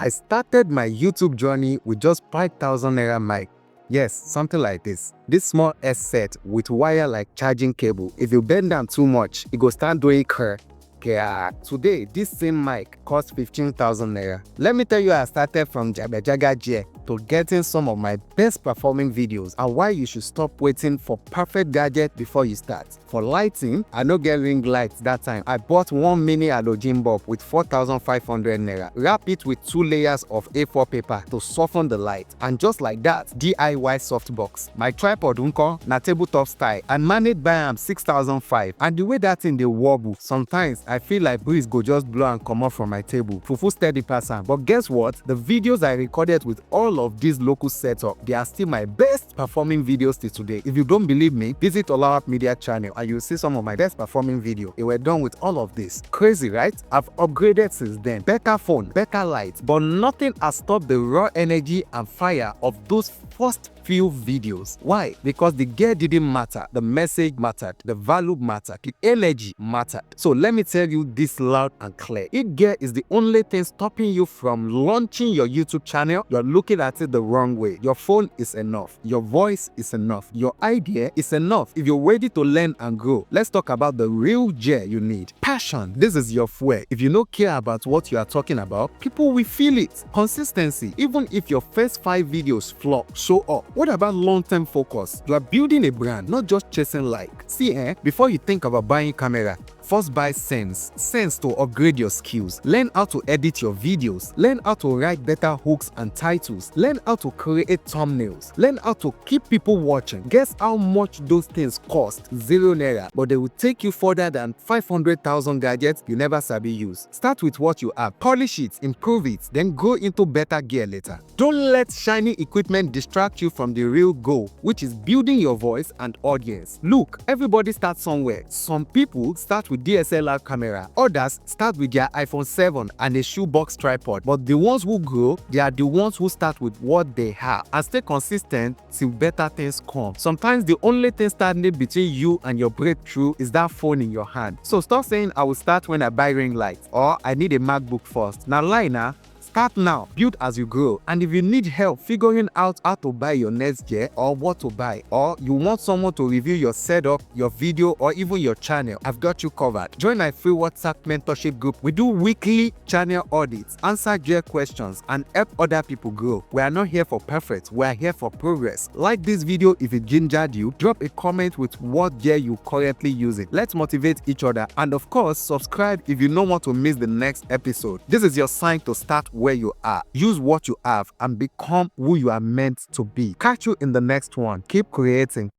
I started my YouTube journey with just 5,000 naira mic. Yes, something like this. This small S set with wire like charging cable. If you bend down too much, it go start doing kerr. Today, this same mic costs 15,000 naira. Let me tell you, I started from Jaga-Jaga to getting some of my best performing videos and why you should stop waiting for perfect gadget before you start. For lighting, I no get ring lights that time. I bought one mini halogen bulb with 4,500 naira. Wrap it with 2 layers of A4 paper to soften the light. And just like that, DIY softbox. My tripod unko na tabletop style and managed by am 6,005. And the way that thing dey wobble, sometimes I feel like breeze go just blow and come off from my table. Fufu steady pass am. But guess what? The videos I recorded with all of these local setup, they are still my best performing videos till today. If you don't believe me, visit Olawa Media channel and you'll see some of my best performing videos. They were done with all of this. Crazy, right? I've upgraded since then. Better phone, better lights, but nothing has stopped the raw energy and fire of those first few videos. Why? Because the gear didn't matter, the message mattered, the value mattered, the energy mattered. So let me tell you this loud and clear. If gear is the only thing stopping you from launching your YouTube channel, you're looking at it the wrong way. Your phone is enough. Your voice is enough. Your idea is enough. If you're ready to learn and grow, let's talk about the real gear you need. Passion. This is your fuel. If you don't care about what you are talking about, people will feel it. Consistency. Even if your first 5 videos flop, show up. What about long-term focus? You are building a brand, not just chasing like. See, before you think about buying camera, first buy sense to upgrade your skills. Learn how to edit your videos. Learn how to write better hooks and titles. Learn how to create thumbnails. Learn how to keep people watching. Guess how much those things cost? 0 naira. But they will take you further than 500,000 gadgets you never sabi use. Start with what you have. Polish it, improve it, then go into better gear later. Don't let shiny equipment distract you from the real goal, which is building your voice and audience. Look, everybody starts somewhere. Some people start with DSLR camera, others start with their iPhone 7 and a shoebox tripod, but the ones who grow, they are the ones who start with what they have and stay consistent till better things come. Sometimes the only thing standing between you and your breakthrough is that phone in your hand. So stop saying I will start when I buy ring lights or I need a MacBook first. Now lie now. Start now, build as you grow, and if you need help figuring out how to buy your next gear or what to buy, or you want someone to review your setup, your video, or even your channel, I've got you covered. Join my free WhatsApp mentorship group. We do weekly channel audits, answer gear questions, and help other people grow. We are not here for perfect, we are here for progress. Like this video if it gingered you, drop a comment with what gear you currently using. Let's motivate each other, and of course, subscribe if you don't want to miss the next episode. This is your sign to start where you are. Use what you have and become who you are meant to be. Catch you in the next one. Keep creating.